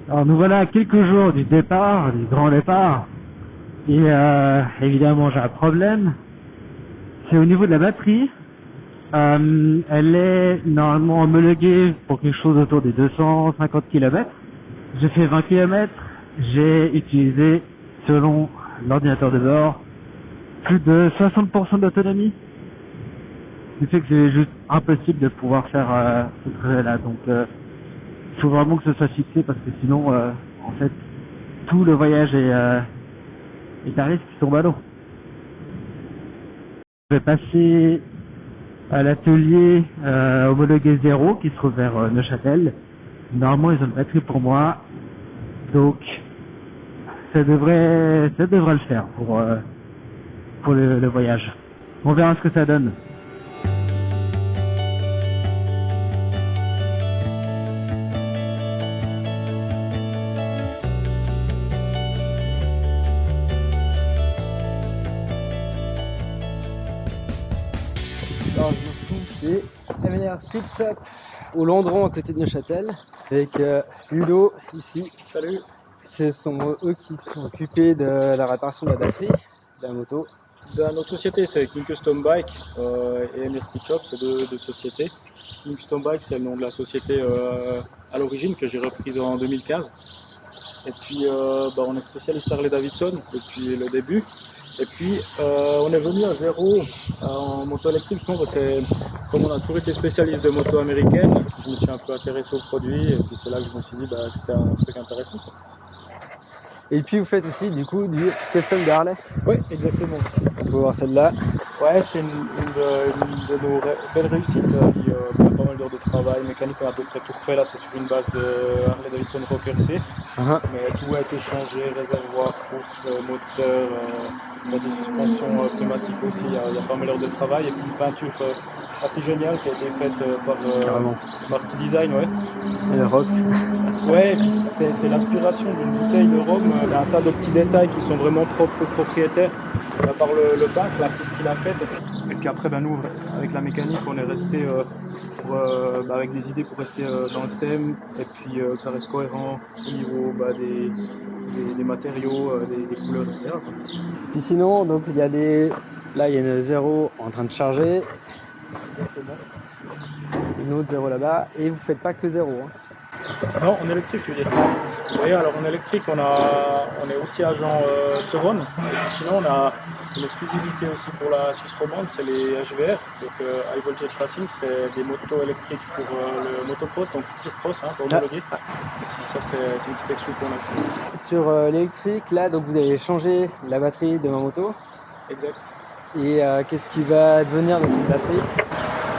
Alors nous voilà à quelques jours du départ, du grand départ, et évidemment j'ai un problème, c'est au niveau de la batterie. Elle est normalement homologuée pour quelque chose autour des 250 km. J'ai fait 20 km, j'ai utilisé, selon l'ordinateur de bord, plus de 60% d'autonomie. Ce qui fait que c'est juste impossible de pouvoir faire ce trajet-là. Donc il faut vraiment que ce soit fixé parce que sinon, en fait, tout le voyage est à risque qui tombe à l'eau. Je vais passer à l'atelier homologué 0 qui se trouve vers Neuchâtel. Normalement, ils ont une batterie pour moi, donc ça devrait le faire pour le voyage. On verra ce que ça donne. Alors je me trouve chez MNR Sweet Shop au Landron à côté de Neuchâtel avec Ludo ici. Salut. Ce sont eux qui sont occupés de la réparation de la batterie de la moto. Dans notre société, c'est King Custom Bike et MNR Sweet Shop, c'est deux sociétés. King Custom Bike, c'est le nom de la société à l'origine que j'ai reprise en 2015. Et puis on est spécialiste Harley Davidson depuis le début. Et puis on est venu à Zéro en moto électrique. Comme on a toujours été spécialiste de moto américaine, je me suis un peu intéressé au produit et puis c'est là que je me suis dit que c'était un truc intéressant. Et puis vous faites aussi du coup du custom de Harley. Oui, exactement. On peut voir celle-là. Ouais, c'est une de nos belles réussites. Il y a pas mal d'heures de travail mécanique, on a à peu près tout refait. Là, c'est sur une base de Harley Davidson Rocker C. Mais tout a été changé, réservoir, poutre, moteur, des suspensions pneumatiques aussi. Il y a pas mal d'heures de travail et puis une peinture assez géniale qui a été faite par Marty Design, ouais. Et le Rox. Ouais, et puis c'est l'inspiration d'une bouteille de rhum. Il y a un tas de petits détails qui sont vraiment propres au propriétaire. À part le bac, l'artiste qu'il a fait. Et puis après, nous, avec la mécanique, on est resté avec des idées pour rester dans le thème et puis que ça reste cohérent au niveau des matériaux, des couleurs, etc. Puis sinon, donc il y a là il y a une 0 en train de charger. Exactement. Une autre 0 là-bas. Et vous faites pas que 0. Hein. Non, en électrique, tu veux dire. Vous voyez, alors en électrique, on est aussi agent Sevron. Sinon, on a une exclusivité aussi pour la Suisse romande, c'est les HVR. Donc, High Voltage Racing, c'est des motos électriques pour le motocross, donc pour cross, pour homologuer. Ça, c'est une petite exclu qu'on a. Sur l'électrique, là, donc vous avez changé la batterie de ma moto. Exact. Et qu'est-ce qui va devenir de cette batterie?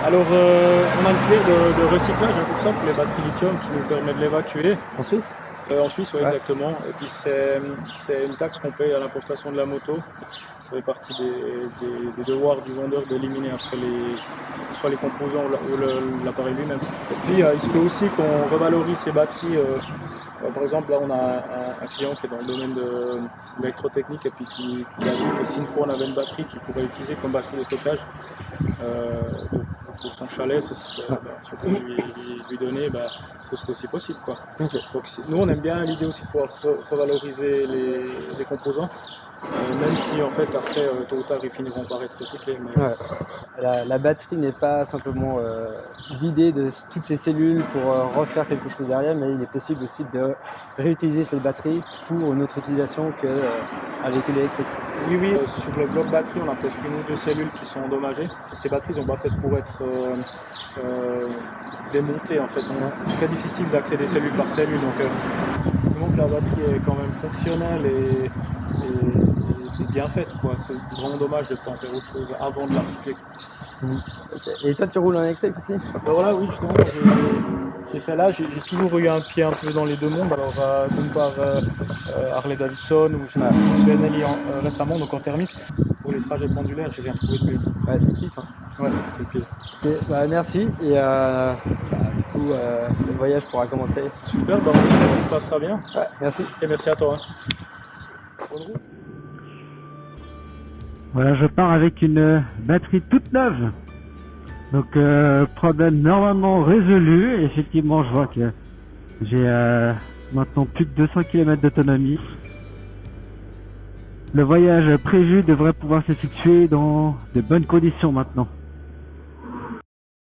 Alors, on a une clé de recyclage pour ça, pour les batteries lithium qui nous permet de l'évacuer. En Suisse? En Suisse, oui, ouais. Exactement. Et puis, c'est une taxe qu'on paye à l'importation de la moto. Ça fait partie des devoirs du vendeur d'éliminer après soit les composants ou l'appareil lui-même. Et puis, il se peut aussi qu'on revalorise ces batteries. Par exemple, là, on a un client qui est dans le domaine de l'électrotechnique et puis qui a dit que si une fois on avait une batterie qu'il pourrait utiliser comme batterie de stockage, pour son chalet, si on peut lui donner, tout ce que c'est possible, quoi. Okay. Donc nous on aime bien l'idée aussi de pouvoir revaloriser les composants, même si en fait après tôt ou tard ils finiront par être recyclés. Mais... Ouais. La batterie n'est pas simplement vidée de toutes ces cellules pour refaire quelque chose derrière, mais il est possible aussi de réutiliser cette batterie pour une autre utilisation qu'avec l'électrique. Oui, sur le bloc batterie, on a peut-être une ou deux cellules qui sont endommagées. Ces batteries sont pas faites pour être démontées en fait. C'est très difficile d'accéder cellule par cellule, donc du moment que la batterie est quand même fonctionnelle et c'est bien faite, quoi. C'est vraiment dommage de ne pas en faire autre chose avant de la recycler. Okay. Et toi tu roules en électrique aussi? Voilà, oui, justement, j'ai celle-là, j'ai toujours eu un pied un peu dans les deux mondes. Alors d'une part Harley Davidson ou j'ai Benelli récemment, donc en thermique. Pour les trajets pendulaires, j'ai rien trouvé de mieux. Ouais, c'est le kiff. Hein. Ouais, c'est le pied. Okay, merci et du coup le voyage pourra commencer. Super, on espère que ça se passera bien. Ouais, merci. Et merci à toi. Bonne route. Voilà, je pars avec une batterie toute neuve. Donc problème normalement résolu. Effectivement, je vois que j'ai Maintenant plus de 200 km d'autonomie. Le voyage prévu devrait pouvoir s'effectuer dans de bonnes conditions maintenant.